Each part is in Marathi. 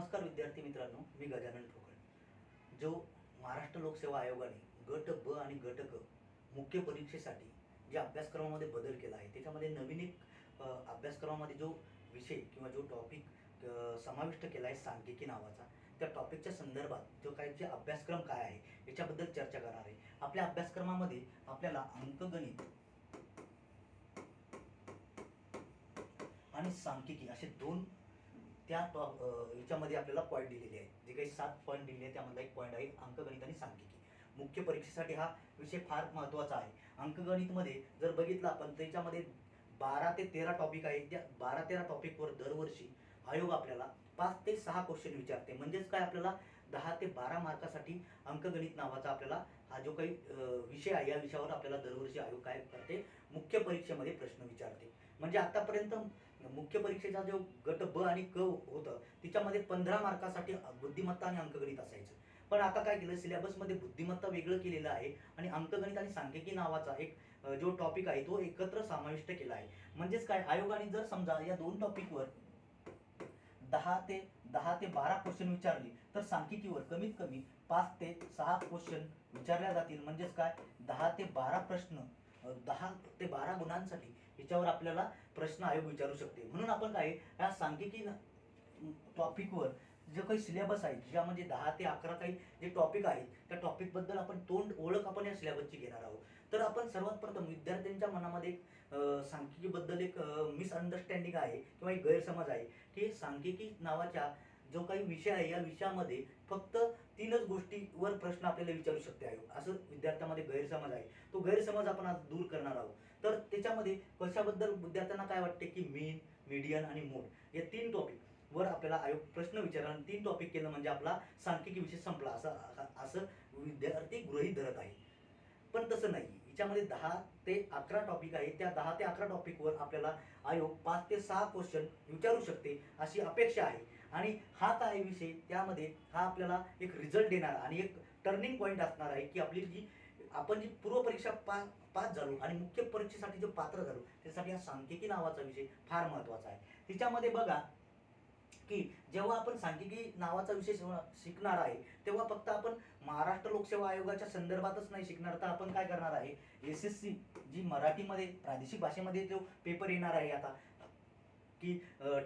नमस्कार विद्यार्थी मित्रांनो, मी गजानन ठोकळ. जो महाराष्ट्र लोकसेवा आयोगाने गट ब आणि गट क मुख्य परीक्षेसाठी जे अभ्यासक्रमामध्ये बदल केला आहे, त्याच्यामध्ये नवीन एक अभ्यासक्रमामध्ये जो विषय किंवा जो टॉपिक समाविष्ट केला आहे सांख्यिकी नावाचा, त्या टॉपिकच्या संदर्भात जो काही जे अभ्यासक्रम काय आहे याच्याबद्दल चर्चा करणार आहे. आपल्या अभ्यासक्रमामध्ये आपल्याला अंकगणित आणि सांख्यिकी असे दोन त्या याच्यामध्ये आपल्याला पॉईंट दिलेले आहेत. जे काही 7 पॉईंट दिलेले आहेत त्यामधला एक पॉईंट आहे अंकगणित आणि सांख्यिकी. मुख्य परीक्षेसाठी हा विषय फार महत्त्वाचा आहे. अंकगणितमध्ये जर बघितलं आपण त्याच्यामध्ये 12 ते 13 टॉपिक आहेत. त्या 12-13 टॉपिकवर दरवर्षी आयोग आपल्याला 5 ते 6 क्वेश्चन विचारते. म्हणजेच काय, आपल्याला 10 ते 12 मार्कासाठी अंकगणित नावाचा आपल्याला हा जो काही विषय आहे या विषयावर आपल्याला दरवर्षी आयोग काय करते, मुख्य परीक्षेमध्ये प्रश्न विचारते. म्हणजे आतापर्यंत मुख्य परीक्षेचा जो गट ब आणि क होतं त्याच्यामध्ये 15 मार्कासाठी बुद्धिमत्ता आणि अंकगणित असायचं. पण आता काय केलं, सिलेबसमध्ये बुद्धिमत्ता वेगळं केलेलं आहे आणि अंकगणित आणि सांख्यिकी नावाचा एक जो टॉपिक आहे तो एकत्र समाविष्ट केला आहे. म्हणजेच काय, आयोगाने जर समजा या दोन टॉपिकवर 10 ते 12 क्वेश्चन विचारली तर सांख्यिकीवर कमीत कमी 5 ते 6 क्वेश्चन विचारल्या जातील. म्हणजेच काय, 10 ते 12 प्रश्न 10 ते 12 गुणांसाठी याच्यावर आपल्याला प्रश्न आयोग विचारू शकते. म्हणून आपण काय, या सांख्यिकी टॉपिकवर जो काही सिलेबस आहे ज्यामध्ये 10 ते 11 काही जे टॉपिक आहेत त्या टॉपिकबद्दल आपण तोंड ओळख आपण या सिलेबसची घेणार आहोत. तर आपण सर्वात प्रथम विद्यार्थ्यांच्या मनामध्ये सांख्यिकीबद्दल एक मिसअंडरस्टँडिंग आहे किंवा एक गैरसमज आहे की सांख्यिकी नावाच्या जो काही विषय आहे या विषयामध्ये फक्त 3च गोष्टीवर प्रश्न आपल्याला विचारू शकते आयोग, असं विद्यार्थ्यांमध्ये गैरसमज आहे. तो गैरसमज आपण आज दूर करणार आहोत. तर त्याच्यामध्ये कशाबद्दल विद्यार्थ्यांना काय वाटते की मीन, मीडियन आणि मोड या 3 टॉपिक वर आपल्याला आयोग प्रश्न विचारला आणि 3 टॉपिक केलं म्हणजे आपला सांख्यिकी विषय संपला असं विद्यार्थी गृहीत धरत आहे. पण तसं नाही. याच्यामध्ये 10 ते 11 टॉपिक आहे. त्या 10 ते 11 टॉपिकवर आपल्याला आयोग 5 ते 6 क्वेश्चन विचारू शकते अशी अपेक्षा आहे. आणि हा काय विषय, त्यामध्ये हा आपल्याला एक रिझल्ट देणार आणि एक टर्निंग पॉईंट असणार आहे की आपली जी आपण जी पूर्वपरीक्षा पास झालो आणि मुख्य परीक्षेसाठी जो पात्र झालो त्यासाठी हा सांख्यिकी नावाचा विषय फार महत्त्वाचा आहे. त्याच्यामध्ये बघा की जेव्हा आपण सांख्यिकी नावाचा विषय शिकणार आहे तेव्हा फक्त आपण महाराष्ट्र लोकसेवा आयोगाच्या संदर्भातच नाही शिकणार, तर आपण काय करणार आहे, SSC जी मराठीमध्ये प्रादेशिक भाषेमध्ये जो पेपर येणार आहे आता की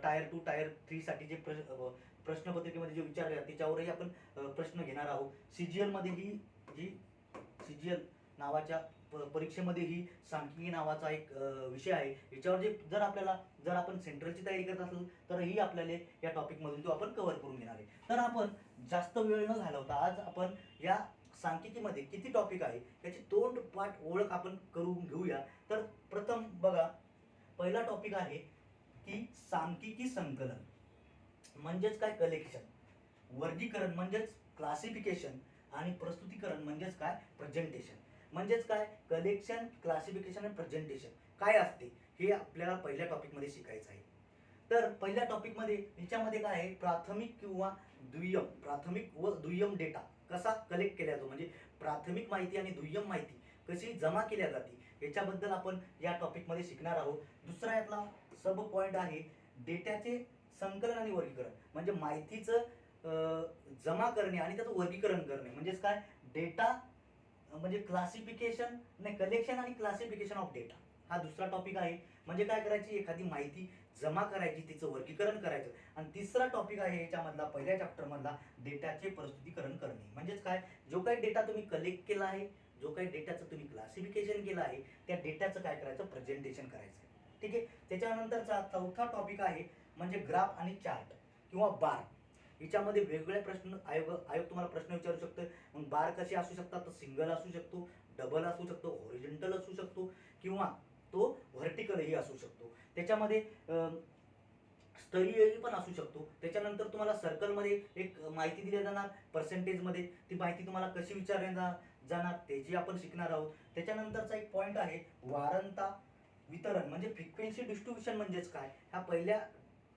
टायर 2 टायर 3 साठी जे प्रश्नपत्रिकेमध्ये जे विचारले त्याच्यावरही आपण प्रश्न घेणार आहोत. CGL मध्ये ही जी CGL नावाच्या परीक्षेमध्ये ही सांख्यिकी नावाचा एक विषय आहे. याच्यावर जर आपण सेंट्रलची तयारी करत असेल तर ही आपल्याला या टॉपिकमधून तो आपण कव्हर करून घेणार आहे. तर आपण जास्त वेळ न घालवता आज आपण या सांख्यिकीमध्ये किती टॉपिक आहे याची तोंडपाठ ओळख आपण करून घेऊया. तर प्रथम बघा, पहिला टॉपिक आहे की सांख्यिकी संकलन म्हणजेच काय, कलेक्शन, वर्गीकरण म्हणजेच क्लासिफिकेशन आणि प्रस्तुतीकरण म्हणजेच काय, प्रेझेंटेशन. म्हणजेच काय, कलेक्शन, क्लासिफिकेशन आणि प्रेझेंटेशन काय असते हे आपल्याला पहिल्या टॉपिकमध्ये शिकायचं आहे. तर पहिल्या टॉपिकमध्ये याच्यामध्ये काय आहे, प्राथमिक व दुय्यम डेटा कसा कलेक्ट केला जातो, म्हणजे प्राथमिक माहिती आणि दुय्यम माहिती कशी जमा केल्या जाते याच्याबद्दल आपण या टॉपिकमध्ये शिकणार आहोत. दुसरा यातला सब पॉईंट आहे डेटाचे संकलन आणि वर्गीकरण, म्हणजे माहितीचं जमा करणे आणि त्याचं वर्गीकरण करणे. म्हणजेच काय, डेटा म्हणजे क्लासिफिकेशन नाही, कलेक्शन आणि क्लासिफिकेशन ऑफ डेटा हा दुसरा टॉपिक आहे. म्हणजे काय करायची, एखादी माहिती जमा करायची, तिचं वर्गीकरण करायचं. आणि तिसरा टॉपिक आहे याच्यामधला पहिल्या चॅप्टर मधला डेटाचे प्रस्तुतीकरण करणे. म्हणजेच काय, जो काही डेटा तुम्ही कलेक्ट केला आहे, जो काही डेटाचं तुम्ही क्लासिफिकेशन केलं आहे त्या डेटाचं काय करायचं, प्रेझेंटेशन करायचं. ठीक आहे. त्याच्यानंतरचा चौथा टॉपिक आहे म्हणजे ग्राफ आणि चार्ट किंवा बार. याच्यामध्ये वेगवेगळे प्रश्न आयोग तुम्हाला प्रश्न विचारू शकतो. मग बार कसे असू शकतात, तर सिंगल असू शकतो, डबल असू शकतो, हॉरिझॉन्टल असू शकतो किंवा तो व्हर्टिकलही असू शकतो. त्याच्यामध्ये स्तरीयही पण असू शकतो. त्याच्यानंतर तुम्हाला सर्कलमध्ये एक माहिती दिली जाणार पर्सेंटेजमध्ये, ती माहिती तुम्हाला कशी विचारली जाणार त्याची आपण शिकणार आहोत. त्याच्यानंतरचा एक पॉईंट आहे वारंता वितरण म्हणजे फ्रिक्वेन्सी डिस्ट्रीब्युशन. म्हणजेच काय, हा पहिल्या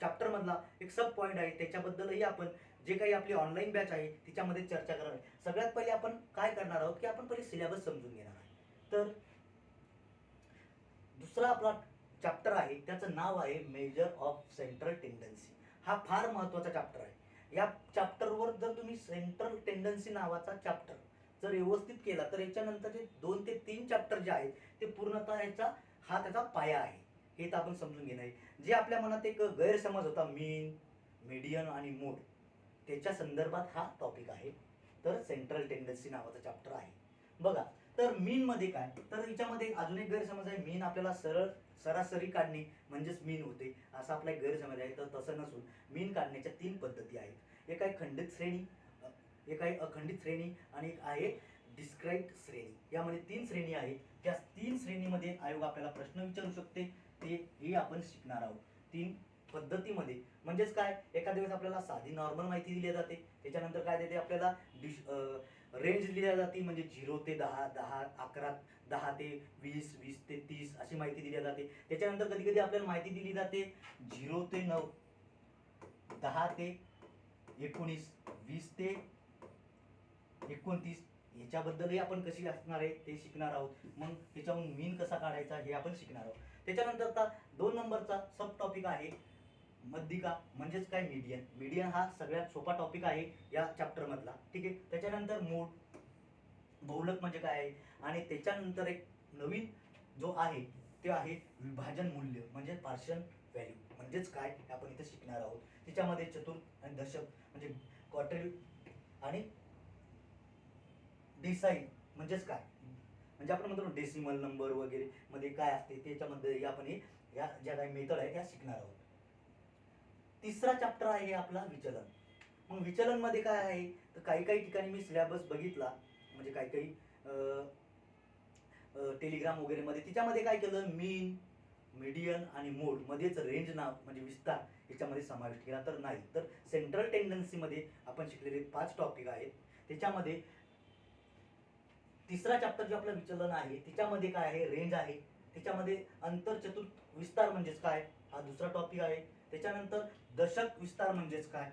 चॅप्टर मधला एक सब पॉईंट आहे. त्याच्याबद्दलही आपण जे काही आपली ऑनलाईन बॅच आहे तिच्यामध्ये चर्चा करणार आहे. सगळ्यात पहिले आपण काय करणार आहोत की आपण पहिले सिलेबस समजून घेणार आहे. तर दुसरा आपला चॅप्टर आहे त्याचं नाव आहे मेजर ऑफ सेंट्रल टेंडन्सी. हा फार महत्त्वाचा चॅप्टर आहे. या चॅप्टरवर जर तुम्ही सेंट्रल टेंडन्सी नावाचा चॅप्टर जर व्यवस्थित केला तर याच्यानंतरचे 2 ते 3 चॅप्टर जे आहेत ते पूर्णतः हा त्याचा पाया आहे, हे तर आपण समजून घेणं आहे. जे आपल्या मनात एक गैरसमज होता मीन, मीडियन आणि मोड, त्याच्या संदर्भात हा टॉपिक आहे. तर सेंट्रल टेंडन्सी नावाचा चॅप्टर आहे. बघा, तर मीन मध्ये काय, तर याच्यामध्ये अजून एक गैरसमज आहे, मीन आपल्याला सरळ सरासरी काढणे म्हणजेच मीन होते असा आपला एक गैरसमज आहे. तर तसं नसून मीन काढण्याच्या 3 पद्धती आहेत. एक आहे खंडित श्रेणी, एक आहे अखंडित श्रेणी आणि एक आहे डिस्क्राईट श्रेणी. यामध्ये 3 श्रेणी आहेत. त्या 3 श्रेणीमध्ये आयोग आपल्याला प्रश्न विचारू शकते, हे आपण शिकणार आहोत 3 पद्धतीमध्ये. म्हणजेच काय, एखाद्या वेळेस आपल्याला साधी नॉर्मल माहिती दिली जाते, त्याच्यानंतर काय देते आपल्याला रेंज दिली जाते, म्हणजे 0 ते 10, 10, 11, 10 ते 20, 20 ते 30 अशी माहिती दिली जाते. त्याच्यानंतर कधी कधी आपल्याला माहिती दिली जाते 0 ते 9, 10 ते 19, 20 ते 29. याच्याबद्दलही आपण कशी असणार आहे ते शिकणार आहोत. मग त्याच्याहून मीन कसा काढायचा हे आपण शिकणार आहोत. त्याच्यानंतरचा 2 नंबरचा सब टॉपिक आहे मध्यिका, म्हणजेच काय मीडियन. मीडियन हा सगळ्यात सोपा टॉपिक आहे या चॅप्टर मधला, ठीक आहे. त्याच्यानंतर मोड, बहुलक म्हणजे काय आहे, आणि त्याच्यानंतर एक नवीन जो आहे ते आहे विभाजन मूल्य, म्हणजे पार्शियल व्हॅल्यू, म्हणजेच काय आपण इथे शिकणार आहोत. त्याच्यामध्ये चतुर्थ आणि दशक म्हणजे क्वार्टर आणि डिसाईल म्हणजेच काय, म्हणजे आपण म्हणतो डेसिमल नंबर वगैरे मध्ये काय असते त्याच्यामध्ये आपण या ज्या काही मेथड आहे त्या शिकणार आहोत. तिसरा चॅप्टर आहे आपला विचलन. मग विचलन मध्ये काय आहे, तर काही काही ठिकाणी मी सिलेबस बघितला, म्हणजे काही काही टेलिग्राम वगैरे मध्ये त्याच्यामध्ये काय केलं, मीन, मीडियन आणि मोड मध्येच रेंज नाव म्हणजे विस्तार याच्यामध्ये समाविष्ट केला. तर नाही, तर सेंट्रल टेंडन्सी मध्ये आपण शिकलेले 5 टॉपिक आहेत. त्याच्यामध्ये तिसरा चॅप्टर जो आपला विचलन आहे त्याच्यामध्ये काय आहे, रेंज आहे. त्याच्यामध्ये अंतर चतुर्थ विस्तार म्हणजेच काय हा दुसरा टॉपिक आहे. त्याच्यानंतर दशक विस्तार म्हणजेच काय,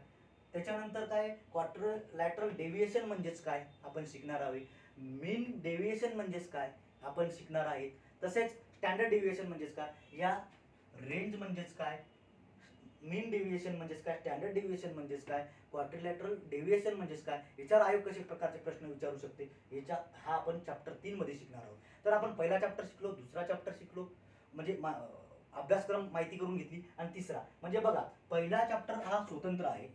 त्याच्यानंतर काय क्वार्टर लॅटरल डेव्हिएशन म्हणजेच काय आपण शिकणार आहोत. मीन डेव्हिएशन म्हणजेच काय आपण शिकणार आहे. तसेच स्टँडर्ड डेव्हिएशन म्हणजेच काय, या रेंज म्हणजेच काय, मीन डेव्हिएशन म्हणजेच काय, स्टँडर्ड डेव्हिएशन म्हणजेच काय, क्वाड्रिलॅटरल डेव्हिएशन म्हणजेच काय, याच्यावर आयोग कशा प्रकारचे प्रश्न विचारू शकते हा आपण चॅप्टर 3 मध्ये शिकणार आहोत. तर आपण पहिला चॅप्टर शिकलो, दुसरा चॅप्टर शिकलो, म्हणजे अभ्यासक्रम माहिती करून घेतली, आणि तिसरा म्हणजे बघा पहिला चॅप्टर हा स्वतंत्र आहे,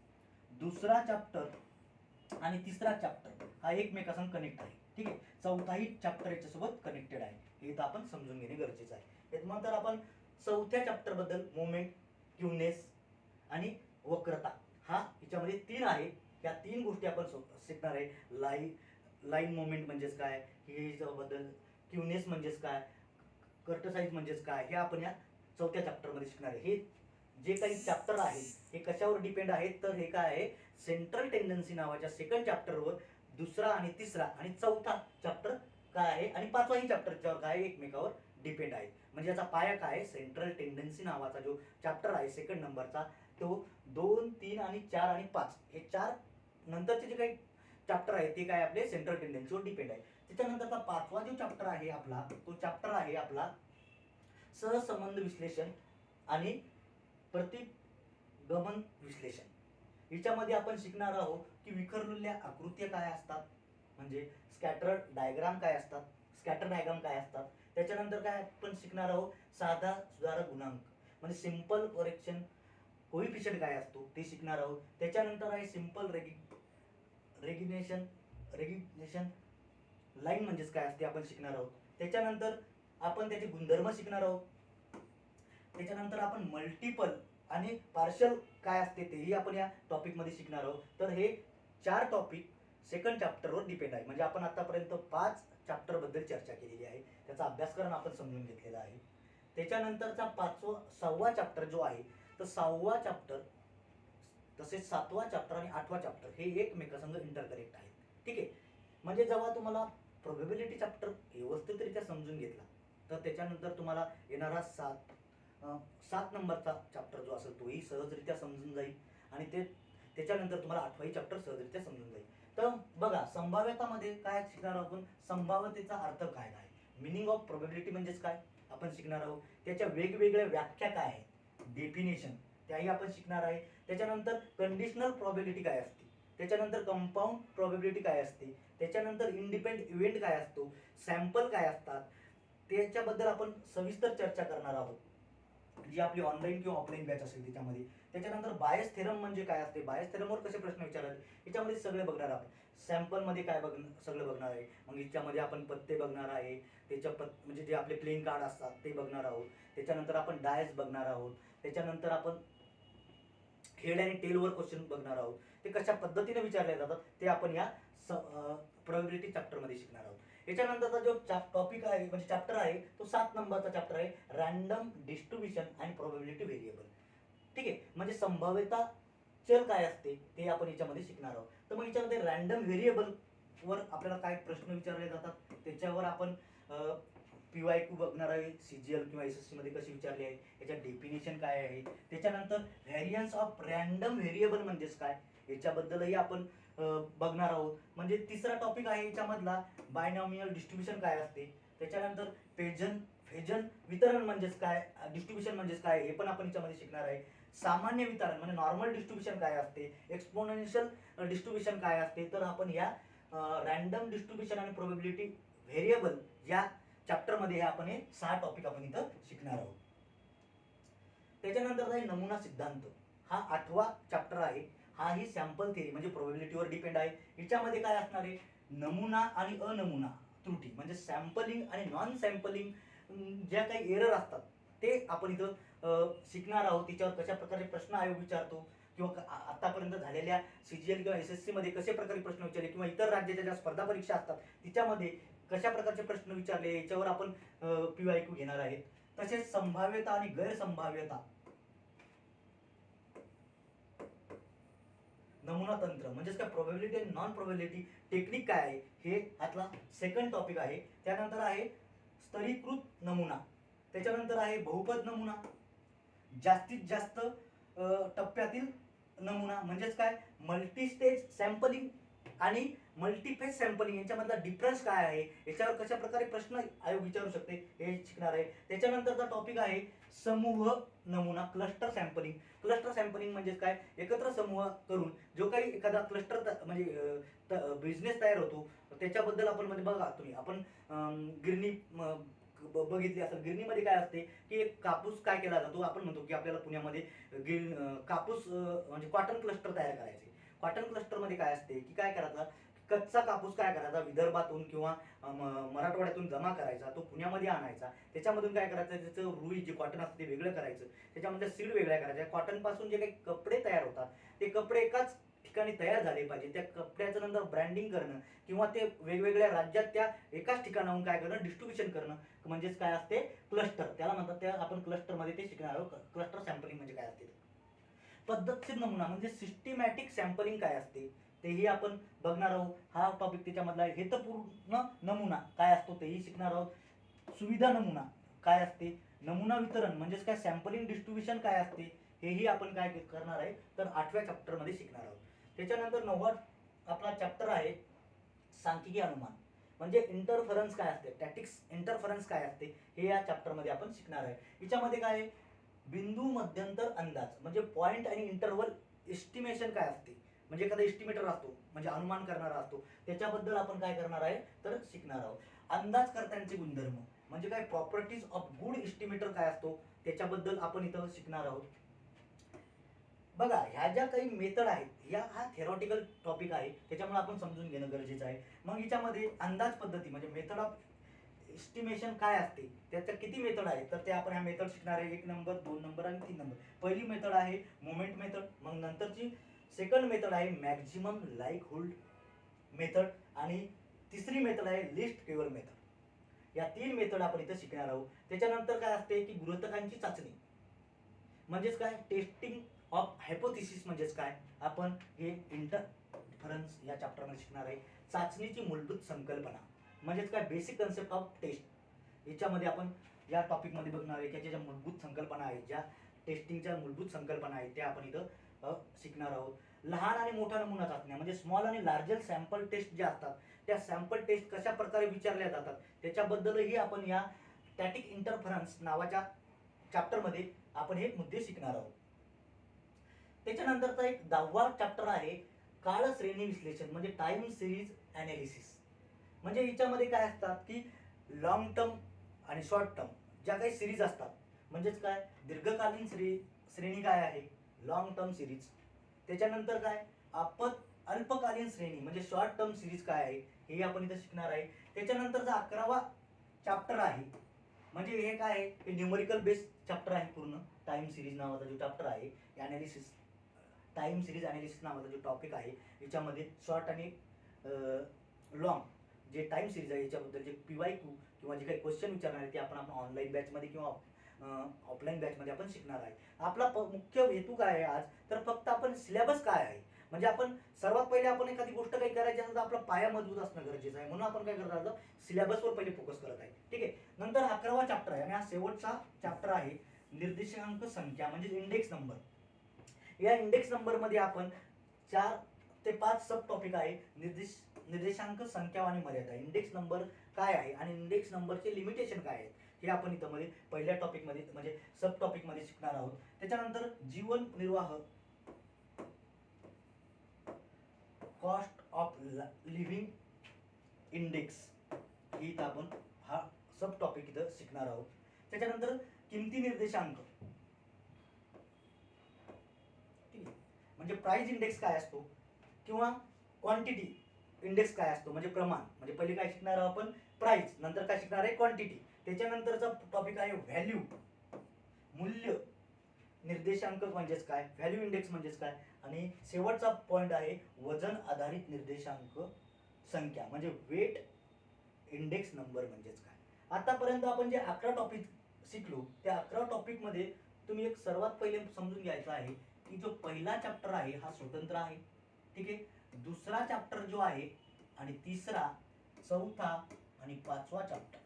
दुसरा चॅप्टर आणि तिसरा चॅप्टर हा एकमेकांसंग कनेक्ट आहे, ठीक आहे. चौथाही चॅप्टर याच्यासोबत कनेक्टेड आहे, हे तर आपण समजून घेणे गरजेचं आहे. नंतर आपण चौथ्या चॅप्टर बद्दल मोमेंट, क्युनेस आणि वक्रता हा याच्यामध्ये 3 आहे. या 3 गोष्टी आपण शिकणार आहे. लाईन मोमेंट म्हणजेच काय, हे याच्याबद्दल क्युनेस म्हणजेच काय, कर्ट साइज म्हणजेच काय, हे आपण या चौथ्या चॅप्टर मध्ये शिकणार आहे. हे जे काही चॅप्टर आहेत हे कशावर डिपेंड आहेत, तर हे काय आहे सेंट्रल टेंडन्सी नावाच्या सेकंड चॅप्टरवर दुसरा आणि तिसरा आणि चौथा चॅप्टर काय आहे आणि पाचवाही चॅप्टरच्यावर काय एकमेकावर डिपेंड आहे. म्हणजे याचा पाया काय, सेंट्रल टेंडन्सी नावाचा जो चॅप्टर आहे सेकंड नंबरचा, तो 2, 3 आणि 4 आणि 5 हे 4 नंतरचे जे काही चॅप्टर आहे ते काय आपले सेंट्रल टेंडन्सीवर डिपेंड आहे. त्याच्यानंतरचा 5वा जो चॅप्टर आहे आपला, तो चॅप्टर आहे आपला सहसंबंध विश्लेषण आणि प्रतिगमन विश्लेषण. याच्यामध्ये आपण शिकणार आहोत की विखरलेल्या आकृत्या काय असतात, म्हणजे स्कॅटर डायग्राम काय असतात, स्कॅटर डायग्राम काय असतात. त्याच्यानंतर काय आपण शिकणार आहोत साधा सुधारक गुणांक म्हणजे सिंपल करेक्शन कोइफिशियंट काय असतो ते शिकणार आहोत. त्याच्यानंतर आहे सिंपल रेगिनेशन लाईन म्हणजेच काय असते आपण शिकणार आहोत. त्याच्यानंतर आपण त्याचे गुणधर्म शिकणार आहोत. त्याच्यानंतर आपण मल्टिपल आणि पार्शल काय असते तेही आपण या टॉपिक मध्ये शिकणार आहोत. तर हे 4 टॉपिक सेकंड चॅप्टरवर डिपेंड आहे. म्हणजे आपण आतापर्यंत 5 चॅप्टर बद्दल चर्चा केलेली आहे, त्याचा अभ्यासक्रम आपण समजून घेतलेला आहे. त्याच्यानंतरचा 6वा चॅप्टर जो आहे, तर 6वा चॅप्टर तसेच 7वा चॅप्टर आणि 8वा चॅप्टर हे एकमेकांसंग इंटरकनेक्ट आहेत, ठीक आहे. म्हणजे जेव्हा तुम्हाला प्रोबॅबिलिटी चॅप्टर व्यवस्थितरित्या समजून घेतला तर त्याच्यानंतर तुम्हाला येणारा 7 नंबरचा चॅप्टर जो असेल तोही सहजरित्या समजून जाईल, आणि त्याच्यानंतर तुम्हाला 8वाही चॅप्टर सहजरित्या समजून जाईल. तर बघा संभाव्यतामध्ये काय शिकणार आहोत आपण, संभाव्यतेचा अर्थ काय आहे, मिनिंग ऑफ प्रोबॅबिलिटी म्हणजेच काय आपण शिकणार आहोत. त्याच्या वेगवेगळ्या व्याख्या काय आहेत, डेफिनेशन त्याही आपण शिकणार आहे. त्याच्यानंतर कंडिशनल प्रॉबिलिटी काय असते, त्याच्यानंतर कंपाऊंड प्रॉबिलिटी काय असते, त्याच्यानंतर इंडिपेंडेंट इव्हेंट काय असतो, सॅम्पल काय असतात, त्याच्याबद्दल आपण सविस्तर चर्चा करणार आहोत, जी आपली ऑनलाईन किंवा ऑफलाईन बॅच असेल त्याच्यामध्ये. त्याच्यानंतर बायस थेरम म्हणजे काय असते, बायस थेरमवर कसे प्रश्न विचारावे याच्यामध्ये सगळे बघणार आपण. सॅम्पलमध्ये काय सगळं बघणार आहे. मग याच्यामध्ये आपण पत्ते बघणार आहे, त्याच्या म्हणजे जे आपले प्लेइंग कार्ड असतात ते बघणार आहोत. त्याच्यानंतर आपण डायस बघणार आहोत. त्याच्यानंतर आपण हेड आणि टेलवर क्वेश्चन बघणार आहोत. ते कशा पद्धतीने विचारले जातात ते आपण या प्रोबॅबिलिटी चॅप्टरमध्ये शिकणार आहोत. याच्यानंतरचा जो टॉपिक आहे म्हणजे चॅप्टर आहे तो 7 नंबरचा चॅप्टर आहे, रॅन्डम डिस्ट्रीब्युशन आणि प्रोबॅबिलिटी व्हेरिएबल. ठीक आहे, म्हणजे संभाव्यता चल काय असते ते आपण याच्यामध्ये शिकणार आहोत. तर मग याच्यामध्ये रॅन्डम व्हेरिएबल वर आपल्याला काय प्रश्न विचारले जातात त्याच्यावर आपण PYQ बघणार आहे, CGL किंवा SSC मध्ये कशी विचारली आहे, याच्या डेफिनेशन काय आहे. त्याच्यानंतर व्हेरियन्स ऑफ रॅन्डम व्हेरिएबल म्हणजेच काय याच्याबद्दलही आपण बघणार आहोत. म्हणजे तिसरा टॉपिक आहे याच्यामधला बायनॉमियल डिस्ट्रीब्युशन काय असते. त्याच्यानंतर फेजन वितरण म्हणजेच काय, डिस्ट्रीब्युशन म्हणजेच काय हे पण आपण याच्यामध्ये शिकणार आहे. सामान्य वितरण म्हणजे नॉर्मल डिस्ट्रीब्युशन काय असते, एक्सपोनेन्शियल डिस्ट्रीब्युशन काय असते. तर आपण या रॅन्डम डिस्ट्रीब्युशन आणि प्रोबॅबिलिटी व्हेरिएबल या चॅप्टरमध्ये आपण हे 6 टॉपिक आपण इथं शिकणार आहोत. त्याच्यानंतर आहे नमुना सिद्धांत, हा 8वा चॅप्टर आहे. हा ही सॅम्पल थिअरी म्हणजे प्रोबॅबिलिटीवर डिपेंड आहे. याच्यामध्ये काय असणार आहे, नमुना आणि अनमुना त्रुटी म्हणजे सॅम्पलिंग आणि नॉन सॅम्पलिंग ज्या काही एरर असतात ते आपण इथं शिकणार आहोत. त्याच्यावर कशा प्रकारे प्रश्न आयोग विचारतो किंवा आतापर्यंत झालेल्या CGL किंवा SSC मध्ये कशा प्रकारे प्रश्न विचारले किंवा इतर राज्याच्या ज्या स्पर्धा परीक्षा असतात तिच्यामध्ये कशा प्रकारचे प्रश्न विचारले याच्यावर आपण PYQ घेणार आहेत. तसेच संभाव्यता आणि गैरसंभाव्यता, नमुना तंत्र म्हणजेच काय प्रोबॅबिलिटी आणि नॉन प्रोबॅबिलिटी टेक्निक काय आहे हे यातला सेकंड टॉपिक आहे. त्यानंतर आहे स्तरीकृत नमुना, त्याच्यानंतर आहे बहुपद नमुना, जास्तीत जास्त टप्प्यातील नमुना म्हणजेच काय मल्टी स्टेज सॅम्पलिंग आणि मल्टीफेज सॅम्पलिंग यांच्यामधला डिफरन्स काय आहे, याच्यावर कशा प्रकारे प्रश्न आयोग विचारू शकते हे शिकणार आहे. त्याच्यानंतरचा टॉपिक आहे समूह नमुना, क्लस्टर सॅम्पलिंग. क्लस्टर सॅम्पलिंग म्हणजे काय, एकत्र समूह करून जो काही एखादा क्लस्टर म्हणजे बिझनेस तयार होतो त्याच्याबद्दल आपण म्हणजे बघा तुम्ही आपण गिरणी बघितली असेल. गिरणीमध्ये काय असते की एक कापूस काय केला जातो, आपण म्हणतो की आपल्याला पुण्यामध्ये कापूस म्हणजे कॉटन क्लस्टर तयार करायचे. कॉटन क्लस्टर मध्ये काय असते की काय करायचं, कच्चा कापूस काय करायचा विदर्भातून किंवा मराठवाड्यातून जमा करायचा, तो पुण्यामध्ये आणायचा. त्याच्यामधून काय करायचं, त्याचं रुई जे कॉटन असतं ते वेगळं करायचं, त्याच्यामध्ये सीड वेगळ्या करायच्या. कॉटन पासून जे काही कपडे तयार होतात ते कपडे एकाच ठिकाणी तयार झाले पाहिजे. त्या कपड्याचं नंतर ब्रँडिंग करणं किंवा ते वेगवेगळ्या राज्यात त्या एकाच ठिकाणाहून काय करणं डिस्ट्रीब्युशन करणं म्हणजेच काय असते क्लस्टर, त्याला म्हणतात. त्या आपण क्लस्टरमध्ये ते शिकणार आहोत. क्लस्टर सॅम्पलिंग म्हणजे काय असते. पद्धतशीर नमुना म्हणजे सिस्टमॅटिक सॅम्पलिंग काय असते तेही आपण बघणार आहोत. हा टॉपिक त्याच्यामधला आहे. हेतुपूर्ण नमुना काय असतो तेही शिकणार आहोत. सुविधा नमुना काय असते, नमुना वितरण म्हणजेच काय सॅम्पलिंग डिस्ट्रीब्युशन काय असते हेही आपण काय करणार आहे तर 8व्या चॅप्टरमध्ये शिकणार आहोत. त्याच्यानंतर 9वा आपला चॅप्टर आहे सांख्यिकी अनुमान म्हणजे इंटरफरन्स काय असते, स्टॅटिक्स इंटरफरन्स काय असते हे या चॅप्टरमध्ये आपण शिकणार आहे. याच्यामध्ये काय आहे, बिंदू मध्यंतर अंदाज म्हणजे पॉइंट आणि इंटरवल एस्टिमेशन काय असते, म्हणजे एखादा एस्टिमेटर असतो म्हणजे अनुमान करणारा असतो त्याच्याबद्दल आपण काय करणार आहे तर शिकणार आहोत. अंदाजकर्त्यांचे गुणधर्म म्हणजे काय प्रॉपर्टीज ऑफ गुड एस्टिमेटर काय असतो त्याच्याबद्दल आपण इथं शिकणार आहोत. बघा ह्या ज्या काही मेथड आहेत या हा थेरॉटिकल टॉपिक आहे त्याच्यामुळे आपण समजून घेणं गरजेचं आहे. मग याच्यामध्ये अंदाज पद्धती म्हणजे मेथड ऑफ एस्टिमेशन काय असते, त्याच्या किती मेथड आहेत तर ते आपण ह्या मेथड शिकणार आहे. 1 नंबर 2 नंबर आणि 3 नंबर. पहिली मेथड आहे मोमेंट मेथड, मग नंतरची सेकंड मेथड आहे मॅक्झिमम लाईकहुड मेथड आणि तिसरी मेथड आहे लिस्ट स्क्वेअर मेथड. या 3 मेथड आपण इथं शिकणार आहोत. त्याच्यानंतर काय असते की गृहीतकांची चाचणी म्हणजेच काय टेस्टिंग ऑफ हायपोथेसिस म्हणजेच काय आपण हे इंटरफरन्स या चॅप्टरमध्ये शिकणार आहे. चाचणीची मूलभूत संकल्पना म्हणजेच काय बेसिक कन्सेप्ट ऑफ टेस्ट याच्यामध्ये आपण या टॉपिकमध्ये बघणार आहे. त्याच्या ज्या मूलभूत संकल्पना आहेत, ज्या टेस्टिंगच्या मूलभूत संकल्पना आहेत त्या आपण इथं शिकणार आहोत. लहान आणि मोठा नमुना चाचण्या म्हणजे स्मॉल आणि लार्जर सॅम्पल टेस्ट ज्या असतात त्या सॅम्पल टेस्ट कशा प्रकारे विचारल्या जातात त्याच्याबद्दलही आपण या स्टॅटिक इंटरफरन्स नावाच्या चॅप्टरमध्ये आपण हे मुद्दे शिकणार आहोत. त्याच्यानंतरचा एक 10वा चॅप्टर आहे काळ श्रेणी विश्लेषण म्हणजे टाइम सिरीज ॲनालिसिस. म्हणजे याच्यामध्ये काय असतात की लॉंग टर्म आणि शॉर्ट टर्म ज्या काही सिरीज असतात, म्हणजेच काय दीर्घकालीन श्रेणी काय आहे लॉंग टर्म सिरीज. त्याच्यानंतर काय आपण अल्पकालीन श्रेणी म्हणजे शॉर्ट टर्म सिरीज काय आहे हे आपण इथं शिकणार आहे. त्याच्यानंतरचा 11वा चॅप्टर आहे म्हणजे हे काय आहे हे न्यूमरिकल बेस्ड चॅप्टर आहे पूर्ण. टाइम सिरीज नावाचा जो चॅप्टर आहे ॲनालिसिस, टाइम सिरीज ॲनालिसिस नावाचा जो टॉपिक आहे याच्यामध्ये शॉर्ट आणि लॉंग जे टाइम सिरीज आहे याच्याबद्दल जे PYQ किंवा जे काही क्वेश्चन विचारणार आहे ते आपण ऑनलाईन बॅचमध्ये किंवा ऑफलाईन बॅचमध्ये आपण शिकणार आहे. आपला मुख्य हेतू काय आहे आज तर फक्त आपण सिलेबस काय आहे म्हणजे आपण सर्वात पहिले आपण एखादी गोष्ट काही करायची असेल तर आपला पाया मजबूत असणं गरजेचं आहे, म्हणून आपण काय करत आहोत सिलेबसवर पहिले फोकस करत आहे. ठीक आहे. नंतर 11वा चॅप्टर आहे आणि हा शेवटचा चॅप्टर आहे निर्देशांक संख्या म्हणजे इंडेक्स नंबर. या इंडेक्स नंबर मध्ये आपण 4 ते 5 सब टॉपिक आहे. निर्देशांक संख्या आणि मर्यादा, इंडेक्स नंबर काय आहे आणि इंडेक्स नंबरचे लिमिटेशन काय आहे हे आपण इथं मध्ये पहिल्या टॉपिक मध्ये म्हणजे सब टॉपिक मध्ये शिकणार आहोत. त्याच्यानंतर जीवन निर्वाह, कॉस्ट ऑफ लिव्हिंग इंडेक्स ही इथं आपण हा सब टॉपिक इथं शिकणार आहोत. त्याच्यानंतर किमती निर्देशांक म्हणजे प्राइस इंडेक्स काय असतो किंवा क्वांटिटी इंडेक्स काय असतो म्हणजे प्रमाण. म्हणजे पहिले काय शिकणार आहोत आपण प्राइस, नंतर काय शिकणार आहे क्वांटिटी. त्याच्यानंतरचा टॉपिक आहे व्हॅल्यू, मूल्य निर्देशांक म्हणजेच काय, व्हॅल्यू इंडेक्स म्हणजेच काय, आणि शेवटचा पॉइंट आहे वजन आधारित निर्देशांक संख्या म्हणजे वेट इंडेक्स नंबर म्हणजेच काय. आतापर्यंत आपण जे 11 टॉपिक शिकलो त्या 11 टॉपिक मध्ये तुम्ही एक सर्वात पहिले समजून घ्यायचं आहे की जो पहिला चॅप्टर आहे हा स्वतंत्र आहे. ठीक आहे. दुसरा चॅप्टर जो आहे आणि तिसरा, चौथा आणि 5वा चॅप्टर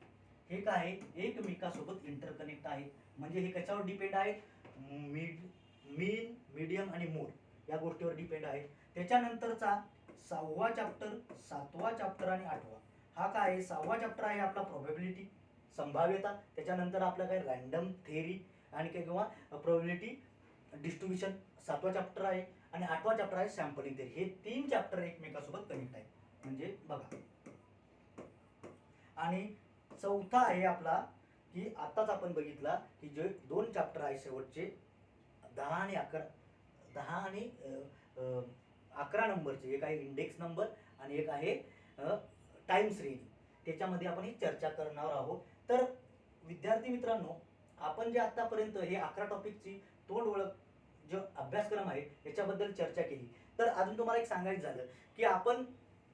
हे काय आहे एकमेकांसोबत इंटरकनेक्ट आहे. म्हणजे हे कशावर डिपेंड आहे मीन, मीडियम आणि मोड या गोष्टीवर डिपेंड आहे. त्याच्यानंतरचा 6वा चॅप्टर, 7वा चॅप्टर आणि 8वा हा काय आहे 6वा चॅप्टर आहे आपला प्रोबॅबिलिटी संभाव्यता. त्याच्यानंतर आपला काय रँडम थेअरी आणि काय किंवा प्रोबॅबिलिटी डिस्ट्रीब्युशन 7वा चॅप्टर आहे आणि 8वा चॅप्टर आहे सॅम्पलिंग थेअरी. हे 3 चॅप्टर एकमेकांसोबत कनेक्ट आहे म्हणजे बघा. आणि चौथा आहे आपला की आताच आपण बघितला की जे 2 चॅप्टर आहे शेवटचे 10 आणि 11 नंबरचे, एक आहे इंडेक्स नंबर आणि एक आहे टाइम श्रेणी. त्याच्यामध्ये आपण ही चर्चा करणार आहोत. तर विद्यार्थी मित्रांनो आपण जे आतापर्यंत हे 11 टॉपिकची तोंड ओळख जो अभ्यासक्रम आहे याच्याबद्दल चर्चा केली. तर अजून तुम्हाला एक सांगायचं झालं की आपण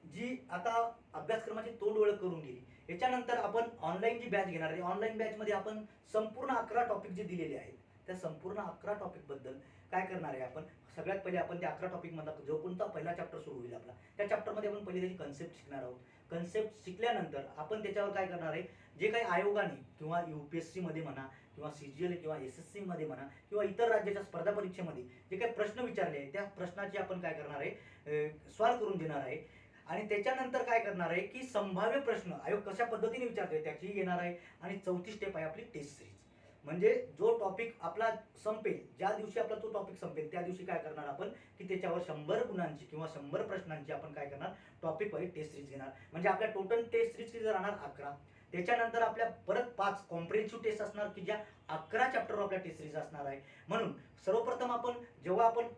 जी आता अभ्यासक्रमाची तोंड ओळख करून गेली याच्यानंतर आपण ऑनलाईन जी बॅच घेणार आहे ऑनलाईन बॅचमध्ये आपण संपूर्ण 11 टॉपिक जे दिलेले आहेत त्या संपूर्ण 11 टॉपिक बद्दल काय करणार आहे आपण सगळ्यात पहिले आपण त्या 11 टॉपिक मधला जो कोणता पहिला चॅप्टर सुरू होईल आपला त्या चॅप्टरमध्ये आपण पहिले त्याची कन्सेप्ट शिकणार आहोत. कन्सेप्ट शिकल्यानंतर आपण त्याच्यावर काय करणार आहे जे काही आयोगाने किंवा UPSC मध्ये म्हणा किंवा CGL किंवा SSC मध्ये म्हणा किंवा इतर राज्याच्या स्पर्धा परीक्षेमध्ये जे काही प्रश्न विचारले आहेत त्या प्रश्नाची आपण काय करणार आहे सॉल्व्ह करून देणार आहे. आणि त्याच्यानंतर काय करणार आहे की संभाव्य प्रश्न आयोग कशा पद्धतीने विचारतोय त्याची घेणार आहे. आणि चौथी स्टेप आहे आपली टेस्ट सिरीज. म्हणजे जो टॉपिक आपला संपेल ज्या दिवशी आपला तो टॉपिक संपेल त्या दिवशी काय करणार आपण की त्याच्यावर 100 गुणांची किंवा 100 प्रश्नांची आपण काय करणार टॉपिक वाईज टेस्ट सिरीज घेणार. म्हणजे आपल्या टोटल टेस्ट सिरीज राहणार 11. त्याच्यानंतर आपल्या परत 5 कॉम्प्रिहेन्सिव्ह टेस्ट असणार की ज्या 11 चॅप्टरवर आपल्या टेस्ट सिरीज असणार आहे. म्हणून सर्वप्रथम आपण जेव्हा आपण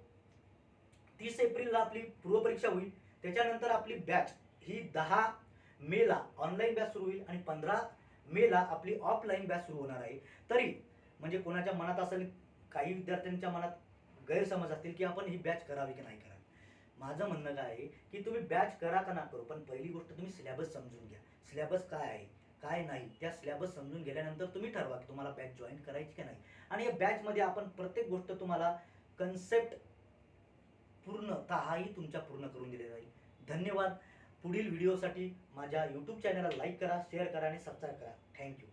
30 एप्रिलला आपली पूर्वपरीक्षा होईल त्याच्यानंतर आपली बॅच ही 10 मेला ऑनलाईन बॅच सुरू होईल आणि 15 मेला आपली ऑफलाईन बॅच सुरू होणार आहे. तरी म्हणजे कोणाच्या मनात असेल काही विद्यार्थ्यांच्या मनात गैरसमज असतील की आपण ही बॅच करावी की नाही करावी. माझं म्हणणं काय आहे की तुम्ही बॅच करा का ना करू पण पहिली गोष्ट तुम्ही सिलेबस समजून घ्या. सिलेबस काय आहे काय नाही त्या सिलेबस समजून गेल्यानंतर तुम्ही ठरवा की तुम्हाला बॅच जॉईन करायची की नाही. आणि या बॅचमध्ये आपण प्रत्येक गोष्ट तुम्हाला कन्सेप्ट पूर्णतःही तुमच्या पूर्ण करून दिले जाईल. धन्यवाद. पुढील व्हिडिओसाठी माझ्या YouTube चॅनलला लाईक करा, शेअर करा आणि सबस्क्राईब करा. थँक्यू.